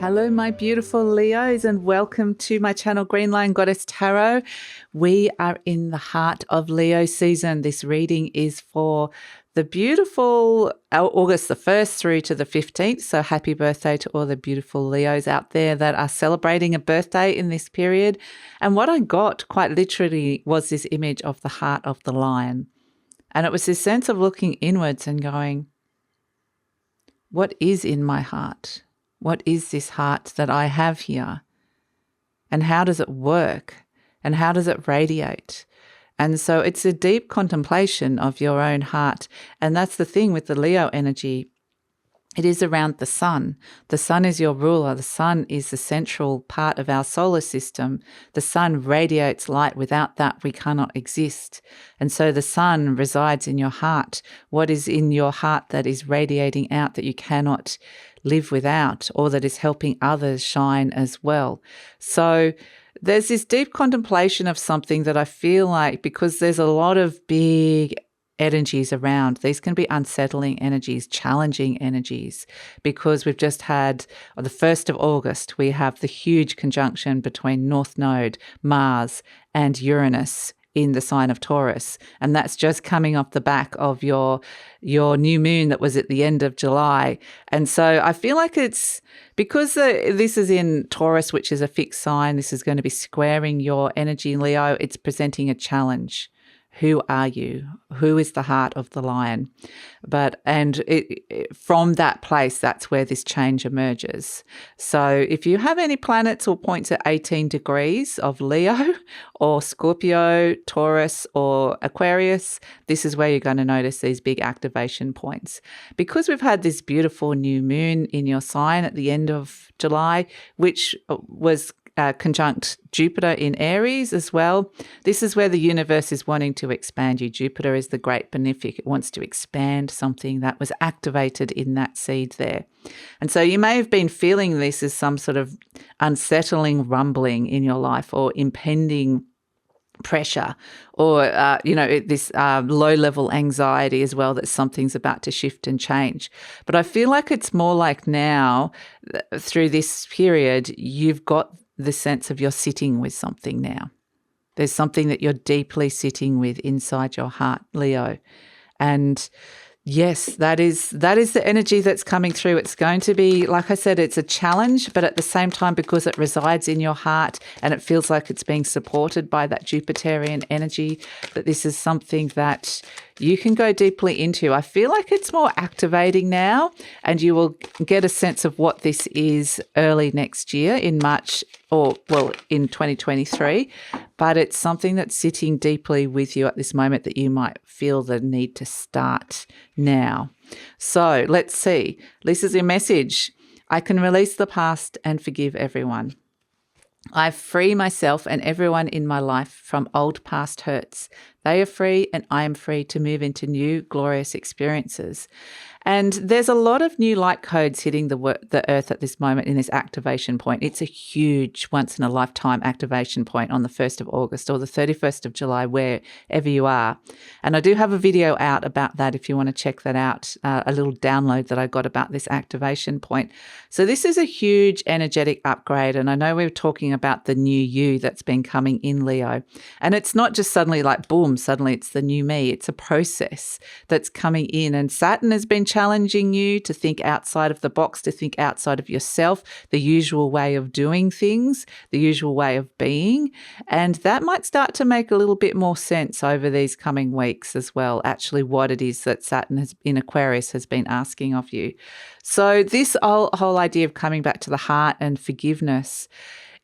Hello, my beautiful Leos, and welcome to my channel, GreenLion Goddess Tarot. We are in the heart of Leo season. This reading is for the beautiful August the 1st through to the 15th. So happy birthday to all the beautiful Leos out there that are celebrating a birthday in this period. And what I got quite literally was this image of the heart of the lion. And it was this sense of looking inwards and going, what is in my heart? What is this heart that I have here? And how does it work? And how does it radiate? And so it's a deep contemplation of your own heart. And that's the thing with the Leo energy. It is around the sun. The sun is your ruler. The sun is the central part of our solar system. The sun radiates light. Without that, we cannot exist. And so the sun resides in your heart. What is in your heart that is radiating out that you cannot live without, or that is helping others shine as well? So there's this deep contemplation of something that I feel like, because there's a lot of big energies around, these can be unsettling energies, challenging energies, because we've just had, on the 1st of August, we have the huge conjunction between North Node, Mars, and Uranus in the sign of Taurus. And that's just coming off the back of your new moon that was at the end of July. And so I feel like it's because this is in Taurus, which is a fixed sign, this is going to be squaring your energy, Leo. It's presenting a challenge. Who are you? Who is the heart of the lion? From that place, that's where this change emerges. So if you have any planets or points at 18 degrees of Leo or Scorpio, Taurus or Aquarius, this is where you're going to notice these big activation points. Because we've had this beautiful new moon in your sign at the end of July, which was conjunct Jupiter in Aries as well. This is where the universe is wanting to expand you. Jupiter is the great benefic. It wants to expand something that was activated in that seed there. And so you may have been feeling this as some sort of unsettling rumbling in your life, or impending pressure, or this low-level anxiety as well, that something's about to shift and change. But I feel like it's more like now, through this period, you've got the sense of you're sitting with something now. There's something that you're deeply sitting with inside your heart, Leo. And yes, that is the energy that's coming through. It's going to be, like I said, it's a challenge, but at the same time, because it resides in your heart and it feels like it's being supported by that Jupiterian energy, that this is something that you can go deeply into. I feel like it's more activating now, and you will get a sense of what this is early next year in March, in 2023. But it's something that's sitting deeply with you at this moment that you might feel the need to start now. So let's see. This is your message. I can release the past and forgive everyone. I free myself and everyone in my life from old past hurts. They are free and I am free to move into new glorious experiences. And there's a lot of new light codes hitting the earth at this moment in this activation point. It's a huge once-in-a-lifetime activation point on the 1st of August or the 31st of July, wherever you are. And I do have a video out about that if you want to check that out, a little download that I got about this activation point. So this is a huge energetic upgrade. And I know we were talking about the new you that's been coming in, Leo. And it's not just suddenly like, boom, suddenly it's the new me. It's a process that's coming in. And Saturn has been challenging you to think outside of the box, to think outside of yourself, the usual way of doing things, the usual way of being. And that might start to make a little bit more sense over these coming weeks as well, actually what it is that Saturn in Aquarius has been asking of you. So this whole idea of coming back to the heart and forgiveness,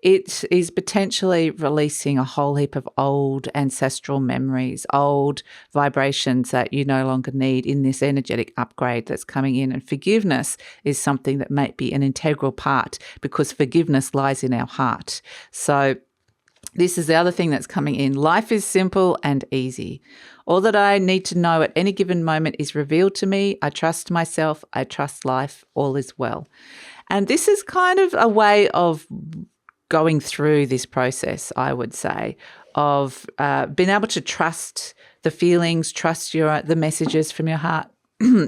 it is potentially releasing a whole heap of old ancestral memories, old vibrations that you no longer need in this energetic upgrade that's coming in. And forgiveness is something that might be an integral part, because forgiveness lies in our heart. So this is the other thing that's coming in. Life is simple and easy. All that I need to know at any given moment is revealed to me. I trust myself. I trust life. All is well. And this is kind of a way of going through this process, I would say, of being able to trust the feelings, trust the messages from your heart,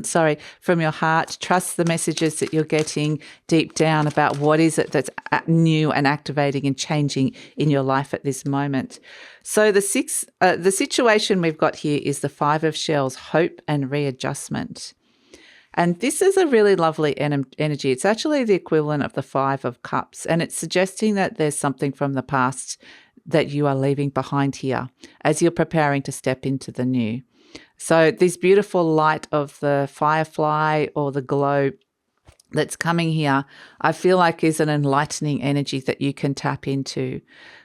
sorry, from your heart. Trust the messages that you're getting deep down about what is it that's new and activating and changing in your life at this moment. So the situation we've got here is the Five of Shells, hope and readjustment. And this is a really lovely energy. It's actually the equivalent of the Five of Cups, and it's suggesting that there's something from the past that you are leaving behind here as you're preparing to step into the new. So this beautiful light of the firefly or the glow that's coming here, I feel like is an enlightening energy that you can tap into,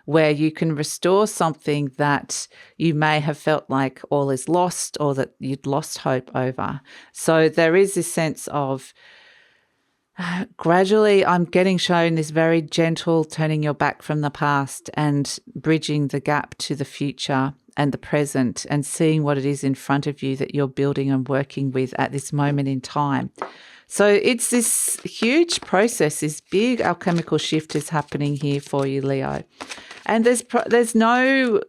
where you can restore something that you may have felt like all is lost or that you'd lost hope over. So there is this sense of gradually I'm getting shown this very gentle turning your back from the past and bridging the gap to the future and the present and seeing what it is in front of you that you're building and working with at this moment in time. So it's this huge process, this big alchemical shift is happening here for you, Leo. And there's no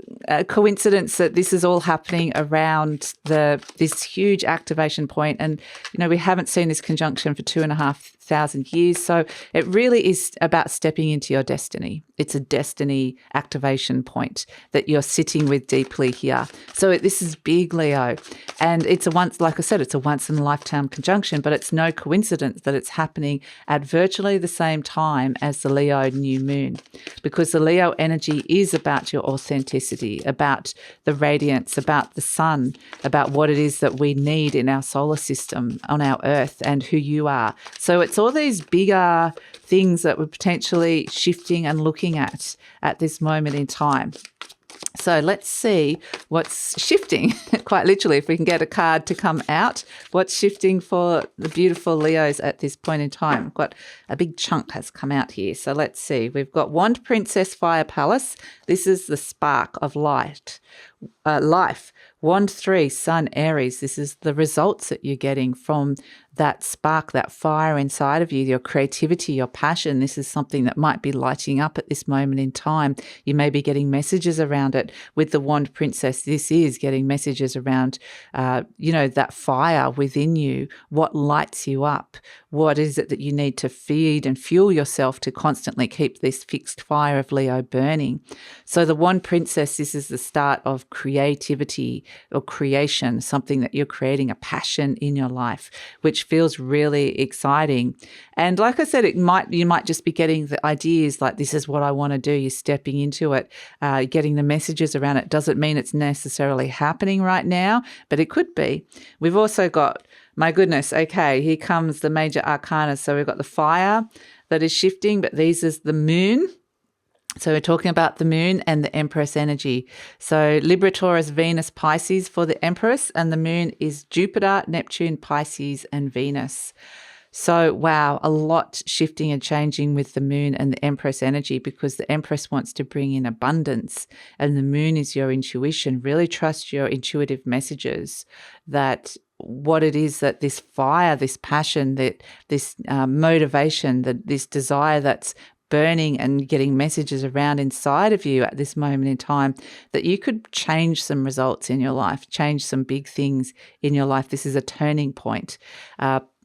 coincidence that this is all happening around this huge activation point. And, we haven't seen this conjunction for 2,500 years. So it really is about stepping into your destiny. It's a destiny activation point that you're sitting with deeply here. So this is big, Leo. And it's like I said, it's a once in a lifetime conjunction, but it's no coincidence that it's happening at virtually the same time as the Leo new moon, because the Leo energy is about your authenticity, about the radiance, about the sun, about what it is that we need in our solar system, on our earth, and who you are. So it's all these bigger things that we're potentially shifting and looking at this moment in time. So let's see what's shifting, quite literally, if we can get a card to come out. What's shifting for the beautiful Leos at this point in time? We've got a big chunk has come out here. So let's see. We've got Wand Princess, Fire Palace. This is the spark of life. Wand 3, Sun, Aries. This is the results that you're getting from that spark, that fire inside of you, your creativity, your passion. This is something that might be lighting up at this moment in time. You may be getting messages around it. With the Wand Princess, this is getting messages around, that fire within you. What lights you up? What is it that you need to feed and fuel yourself to constantly keep this fixed fire of Leo burning? So the Wand Princess, this is the start of creativity or creation, something that you're creating, a passion in your life, which feels really exciting. And like I said, you might just be getting the ideas like, this is what I want to do. You're stepping into it, getting the messages around it. Doesn't mean it's necessarily happening right now, but it could be. We've also got, my goodness, okay, here comes the major arcana. So we've got the fire that is shifting, but these is the moon. So we're talking about the moon and the Empress energy. So Libra, Taurus, Venus, Pisces for the Empress, and the moon is Jupiter, Neptune, Pisces, and Venus. So, wow, a lot shifting and changing with the moon and the Empress energy, because the Empress wants to bring in abundance and the moon is your intuition. Really trust your intuitive messages, that what it is that this fire, this passion, that this motivation, that this desire that's burning and getting messages around inside of you at this moment in time, that you could change some results in your life, change some big things in your life. This is a turning point.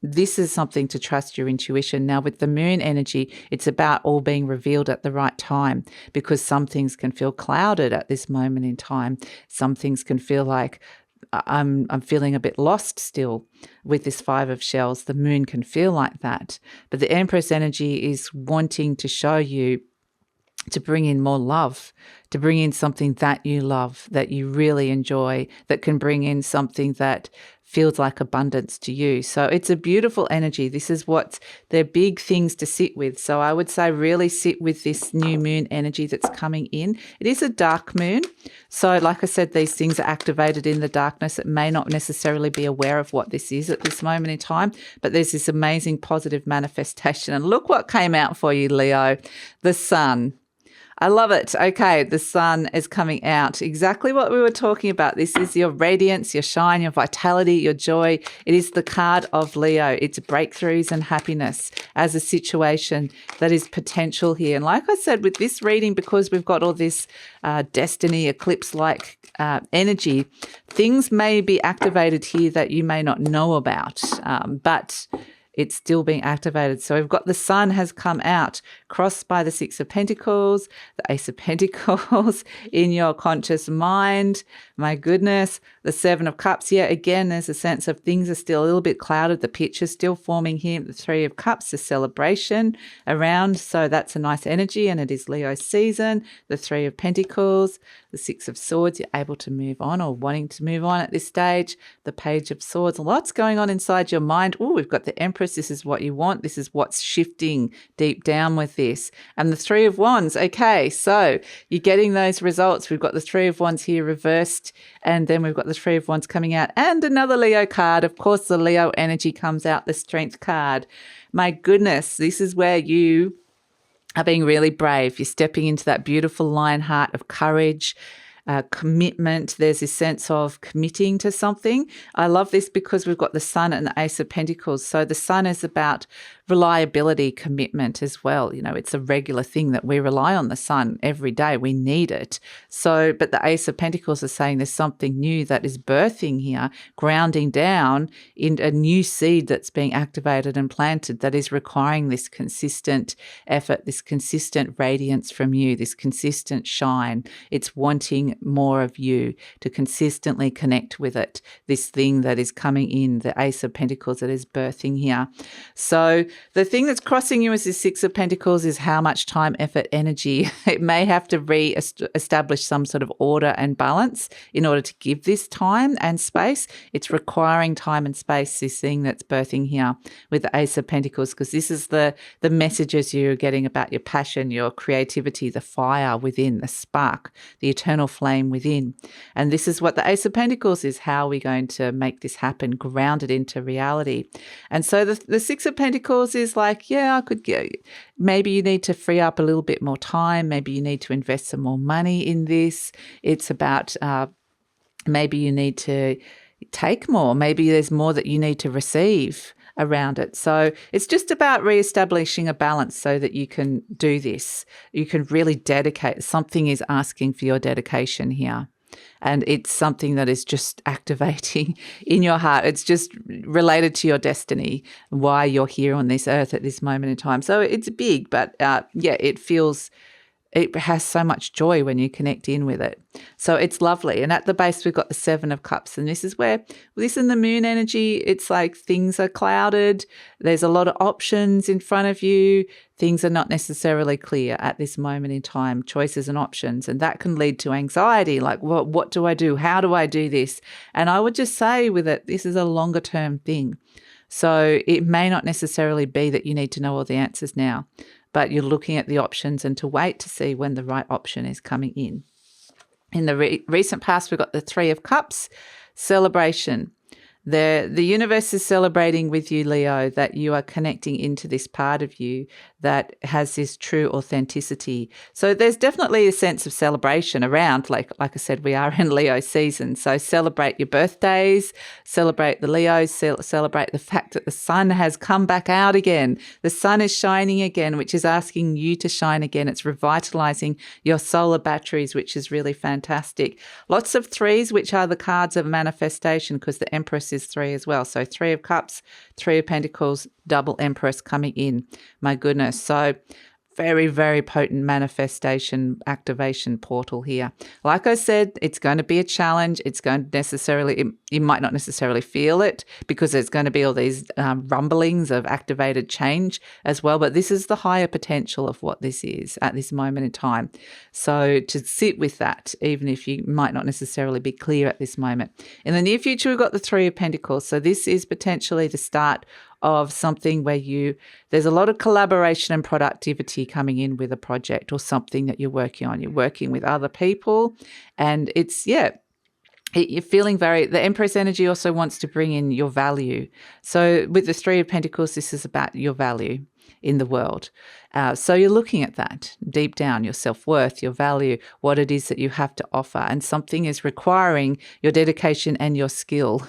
This is something to trust your intuition. Now, with the moon energy, it's about all being revealed at the right time, because some things can feel clouded at this moment in time. Some things can feel like, I'm feeling a bit lost still with this Five of Shells. The moon can feel like that. But the Empress energy is wanting to show you to bring in more love, to bring in something that you love, that you really enjoy, that can bring in something that feels like abundance to you. So it's a beautiful energy. This is what they're big things to sit with. So I would say really sit with this new moon energy that's coming in. It is a dark moon. So like I said, these things are activated in the darkness. It may not necessarily be aware of what this is at this moment in time, but there's this amazing positive manifestation. And look what came out for you, Leo, the sun. I love it. Okay, the sun is coming out. Exactly what we were talking about. This is your radiance, your shine, your vitality, your joy. It is the card of Leo. It's breakthroughs and happiness as a situation that is potential here. And like I said, with this reading, because we've got all this destiny eclipse-like energy, things may be activated here that you may not know about, but it's still being activated. So we've got the Sun has come out, crossed by the Six of Pentacles, the Ace of Pentacles in your conscious mind. My goodness, the Seven of Cups. Yeah, again, there's a sense of things are still a little bit clouded. The picture's still forming here. The Three of Cups, the celebration around. So that's a nice energy, and it is Leo season. The Three of Pentacles, the Six of Swords. You're able to move on or wanting to move on at this stage. The Page of Swords. Lots going on inside your mind. Oh, we've got the Empress. This is what you want. This is what's shifting deep down with this. And the Three of Wands. Okay, so you're getting those results. We've got the Three of Wands here reversed, and then we've got the Three of Wands coming out, and another Leo card. Of course, the Leo energy comes out, the Strength card. My goodness, this is where you are being really brave. You're stepping into that beautiful lion heart of courage, commitment. There's this sense of committing to something. I love this because we've got the Sun and the Ace of Pentacles. So the Sun is about reliability, commitment as well. You know, it's a regular thing that we rely on the Sun every day. We need it. So, but the Ace of Pentacles is saying there's something new that is birthing here, grounding down in a new seed that's being activated and planted that is requiring this consistent effort, this consistent radiance from you, this consistent shine. It's wanting more of you to consistently connect with it, this thing that is coming in, the Ace of Pentacles that is birthing here. So the thing that's crossing you as the Six of Pentacles is how much time, effort, energy. It may have to re-establish some sort of order and balance in order to give this time and space. It's requiring time and space, this thing that's birthing here with the Ace of Pentacles, because this is the messages you're getting about your passion, your creativity, the fire within, the spark, the eternal flame within. And this is what the Ace of Pentacles is. How are we going to make this happen, grounded into reality? And so the Six of Pentacles is like, yeah, I could go. Maybe you need to free up a little bit more time. Maybe you need to invest some more money in this. It's about maybe you need to take more. Maybe there's more that you need to receive around it. So it's just about reestablishing a balance so that you can do this. You can really dedicate. Something is asking for your dedication here. And it's something that is just activating in your heart. It's just related to your destiny, why you're here on this earth at this moment in time. So it's big, but it has so much joy when you connect in with it. So it's lovely. And at the base, we've got the Seven of Cups. And this is where, this in the moon energy, it's like things are clouded. There's a lot of options in front of you. Things are not necessarily clear at this moment in time, choices and options. And that can lead to anxiety, like, well, what do I do? How do I do this? And I would just say with it, this is a longer term thing. So it may not necessarily be that you need to know all the answers now, but you're looking at the options and to wait to see when the right option is coming in. In the recent past, we've got the Three of Cups, celebration. The universe is celebrating with you, Leo, that you are connecting into this part of you that has this true authenticity. So there's definitely a sense of celebration around, like I said, we are in Leo season. So celebrate your birthdays, celebrate the Leos, celebrate the fact that the sun has come back out again. The sun is shining again, which is asking you to shine again. It's revitalizing your solar batteries, which is really fantastic. Lots of threes, which are the cards of manifestation, because the Empress is three as well. So Three of Cups, Three of Pentacles, double Empress coming in. My goodness. So very, very potent manifestation activation portal here. Like I said, it's going to be a challenge. It's going to necessarily, you might not necessarily feel it because there's going to be all these rumblings of activated change as well. But this is the higher potential of what this is at this moment in time. So to sit with that, even if you might not necessarily be clear at this moment. In the near future, we've got the Three of Pentacles. So this is potentially the start of something where there's a lot of collaboration and productivity coming in with a project or something that you're working on. You're working with other people and you're feeling the Empress energy also wants to bring in your value. So with the Three of Pentacles, this is about your value in the world. So you're looking at that deep down, your self-worth, your value, what it is that you have to offer. And something is requiring your dedication and your skill,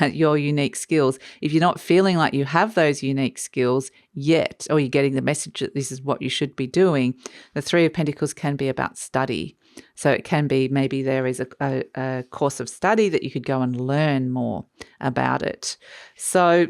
your unique skills. If you're not feeling like you have those unique skills yet, or you're getting the message that this is what you should be doing, the Three of Pentacles can be about study. So it can be maybe there is a course of study that you could go and learn more about it. So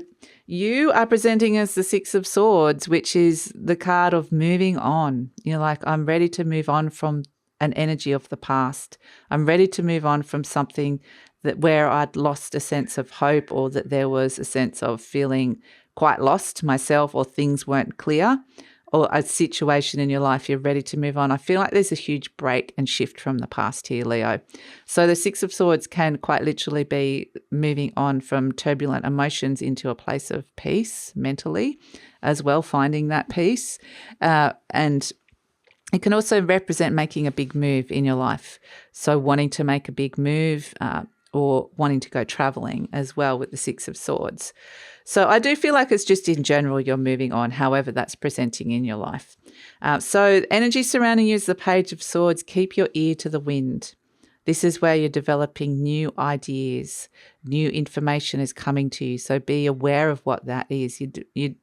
you are presenting as the Six of Swords, which is the card of moving on. You're like, I'm ready to move on from an energy of the past. I'm ready to move on from something that where I'd lost a sense of hope, or that there was a sense of feeling quite lost myself, or things weren't clear, or a situation in your life you're ready to move on. I feel like there's a huge break and shift from the past here, Leo. So the Six of Swords can quite literally be moving on from turbulent emotions into a place of peace mentally as well, finding that peace. And it can also represent making a big move in your life. So wanting to make a big move, or wanting to go traveling as well with the Six of Swords. So I do feel like it's just in general you're moving on, however that's presenting in your life. So energy surrounding you is the Page of Swords. Keep your ear to the wind. This is where you're developing new ideas, new information is coming to you. So be aware of what that is. You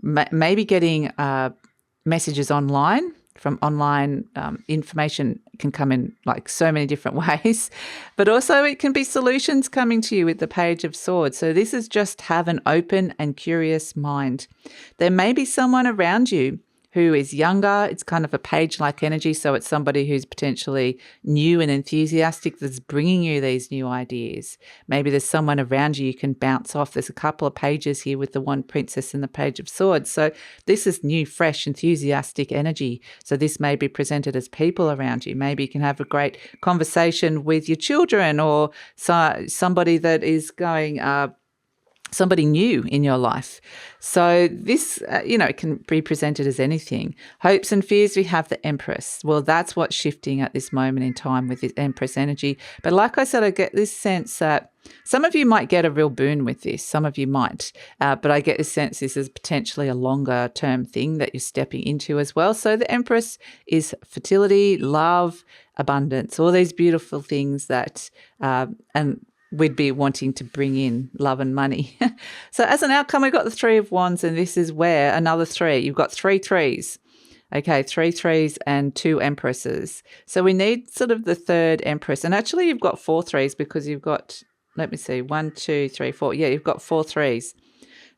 maybe getting messages online. From online information can come in like so many different ways, but also it can be solutions coming to you with the Page of Swords. So this is just have an open and curious mind. There may be someone around you who is younger. It's kind of a page-like energy, so it's somebody who's potentially new and enthusiastic that's bringing you these new ideas. Maybe there's someone around you can bounce off. There's a couple of pages here with the One Princess and the Page of Swords. So this is new, fresh, enthusiastic energy. So this may be presented as people around you. Maybe you can have a great conversation with your children, or somebody that is going somebody new in your life. So this, it can be presented as anything. Hopes and fears, we have the Empress. Well, that's what's shifting at this moment in time with this Empress energy. But like I said, I get this sense that some of you might get a real boon with this. Some of you might. But I get this sense this is potentially a longer term thing that you're stepping into as well. So the Empress is fertility, love, abundance, all these beautiful things that, and we'd be wanting to bring in love and money. So as an outcome, we've got the Three of Wands, and this is where another three. You've got 3 threes. Okay, 3 threes and 2 empresses. So we need sort of the third empress. And actually you've got 4 threes because you've got, let me see, 1, 2, 3, 4. Yeah, you've got 4 threes.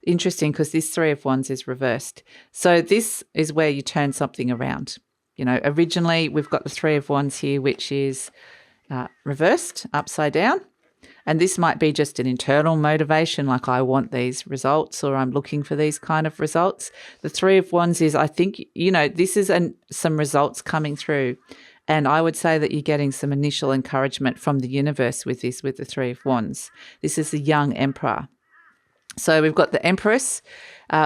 Interesting, because this 3 of Wands is reversed. So this is where you turn something around. Originally we've got the 3 of Wands here, which is reversed, upside down. And this might be just an internal motivation, like I want these results, or I'm looking for these kind of results. The 3 of Wands is, I think, this is some results coming through. And I would say that you're getting some initial encouragement from the universe with this, with the 3 of Wands. This is the young emperor. So we've got the Empress,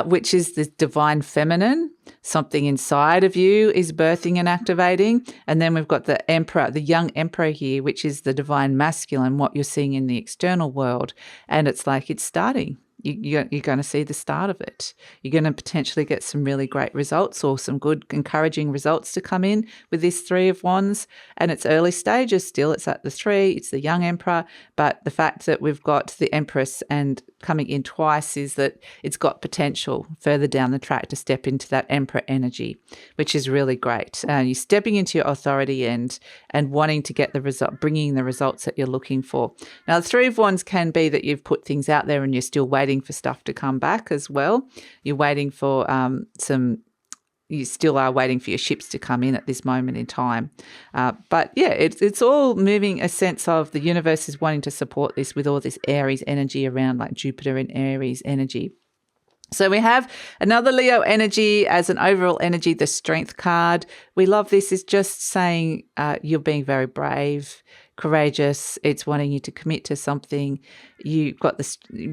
which is the divine feminine. Something inside of you is birthing and activating. And then we've got the Emperor, the young Emperor here, which is the divine masculine, what you're seeing in the external world. And it's like it's starting. You're going to see the start of it. You're going to potentially get some really great results, or some good, encouraging results to come in with this 3 of Wands. And it's early stages still. It's at the 3. It's the young emperor. But the fact that we've got the Empress and coming in twice is that it's got potential further down the track to step into that emperor energy, which is really great. You're stepping into your authority and wanting to get the result, bringing the results that you're looking for. Now, the 3 of Wands can be that you've put things out there and you're still waiting for stuff to come back as well. You're waiting for you still are waiting for your ships to come in at this moment in time. But yeah, it's all moving a sense of the universe is wanting to support this with all this Aries energy around, like Jupiter and Aries energy. So we have another Leo energy as an overall energy, the Strength card. We love this. It's just saying you're being very brave, courageous. It's wanting you to commit to something. You've got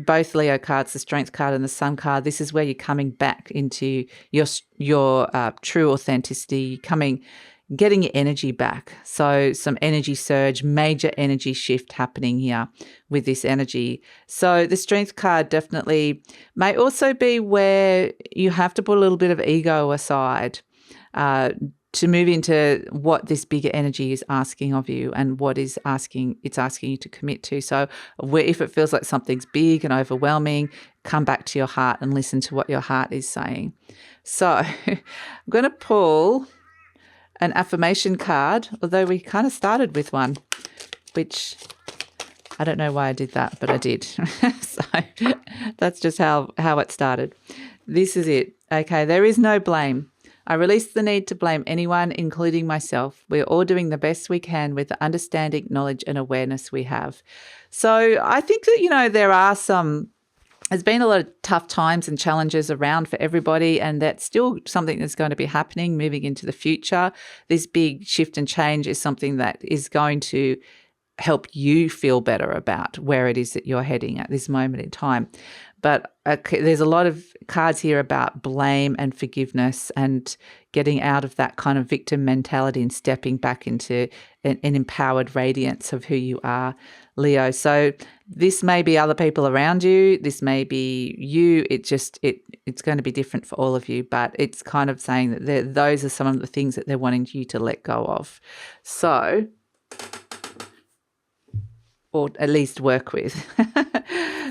both Leo cards, the Strength card and the Sun card. This is where you're coming back into your true authenticity, getting your energy back. So some energy surge, major energy shift happening here with this energy. So the Strength card definitely may also be where you have to put a little bit of ego aside to move into what this bigger energy is asking of you and what it's asking you to commit to. So if it feels like something's big and overwhelming, come back to your heart and listen to what your heart is saying. So I'm going to pull an affirmation card, although we kind of started with one, which I don't know why I did that, but I did. So that's just how it started. This is it. Okay, there is no blame. I release the need to blame anyone, including myself. We're all doing the best we can with the understanding, knowledge, and awareness we have. So I think that, there's been a lot of tough times and challenges around for everybody, and that's still something that's going to be happening moving into the future. This big shift and change is something that is going to help you feel better about where it is that you're heading at this moment in time. But there's a lot of cards here about blame and forgiveness and getting out of that kind of victim mentality and stepping back into an empowered radiance of who you are, Leo. So this may be other people around you. This may be you. It's going to be different for all of you, but it's kind of saying that those are some of the things that they're wanting you to let go of. So, or at least work with.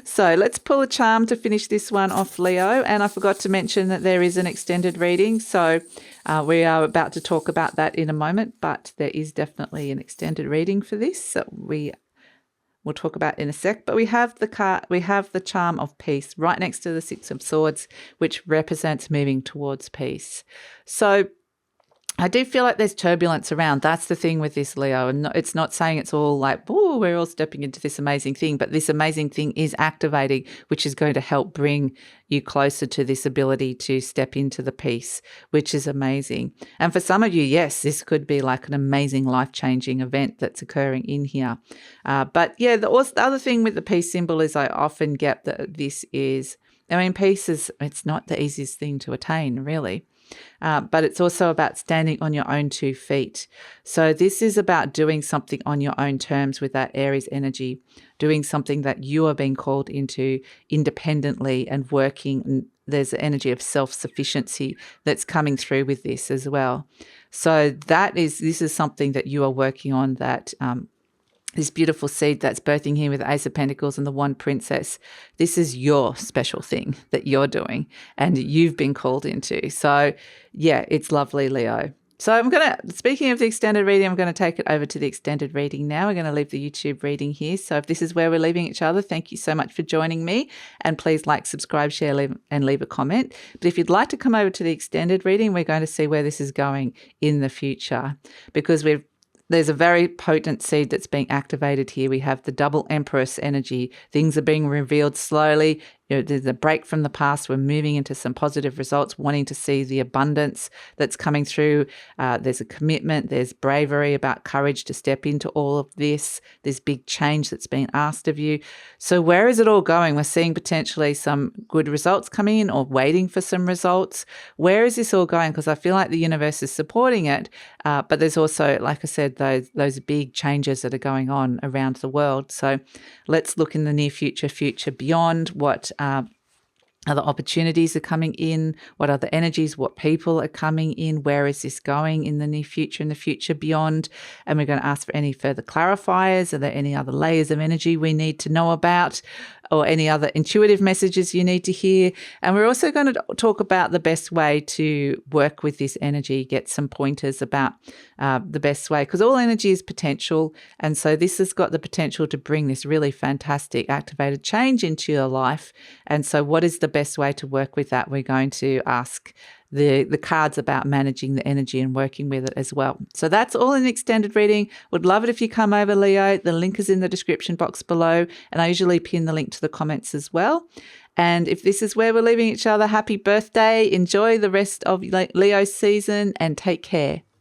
So let's pull a charm to finish this one off, Leo. And I forgot to mention that there is an extended reading. So we are about to talk about that in a moment, but there is definitely an extended reading for this. So we'll talk about in a sec. But we have the charm of peace right next to the Six of Swords, which represents moving towards peace. So I do feel like there's turbulence around. That's the thing with this, Leo. And it's not saying it's all like, oh, we're all stepping into this amazing thing, but this amazing thing is activating, which is going to help bring you closer to this ability to step into the peace, which is amazing. And for some of you, yes, this could be like an amazing life-changing event that's occurring in here. But yeah, the other thing with the peace symbol is I often get that peace it's not the easiest thing to attain, really. But it's also about standing on your own 2 feet. So this is about doing something on your own terms with that Aries energy, doing something that you are being called into independently and working. And there's the energy of self-sufficiency that's coming through with this as well. So this is something that you are working on, that this beautiful seed that's birthing here with the Ace of Pentacles and the Wand Princess. This is your special thing that you're doing and you've been called into. So yeah, it's lovely, Leo. So speaking of the extended reading, I'm going to take it over to the extended reading now. We're going to leave the YouTube reading here. So if this is where we're leaving each other, thank you so much for joining me. And please like, subscribe, share, and leave a comment. But if you'd like to come over to the extended reading, we're going to see where this is going in the future, because there's a very potent seed that's being activated here. We have the double Empress energy. Things are being revealed slowly. There's a break from the past. We're moving into some positive results, wanting to see the abundance that's coming through. There's a commitment. There's bravery, about courage to step into all of this. There's big change that's being asked of you. So where is it all going? We're seeing potentially some good results coming in, or waiting for some results. Where is this all going? Because I feel like the universe is supporting it. But there's also, like I said, those big changes that are going on around the world. So let's look in the near future beyond. What other opportunities are coming in? What other energies? What people are coming in? Where is this going in the near future and the future beyond? And we're going to ask for any further clarifiers. Are there any other layers of energy we need to know about, or any other intuitive messages you need to hear? And we're also going to talk about the best way to work with this energy, get some pointers about the best way, because all energy is potential. And so this has got the potential to bring this really fantastic activated change into your life. And so what is the best way to work with that? We're going to ask the cards about managing the energy and working with it as well. So that's all in the extended reading. Would love it if you come over, Leo. The link is in the description box below, and I usually pin the link to the comments as well. And if this is where we're leaving each other, happy birthday. Enjoy the rest of Leo's season and take care.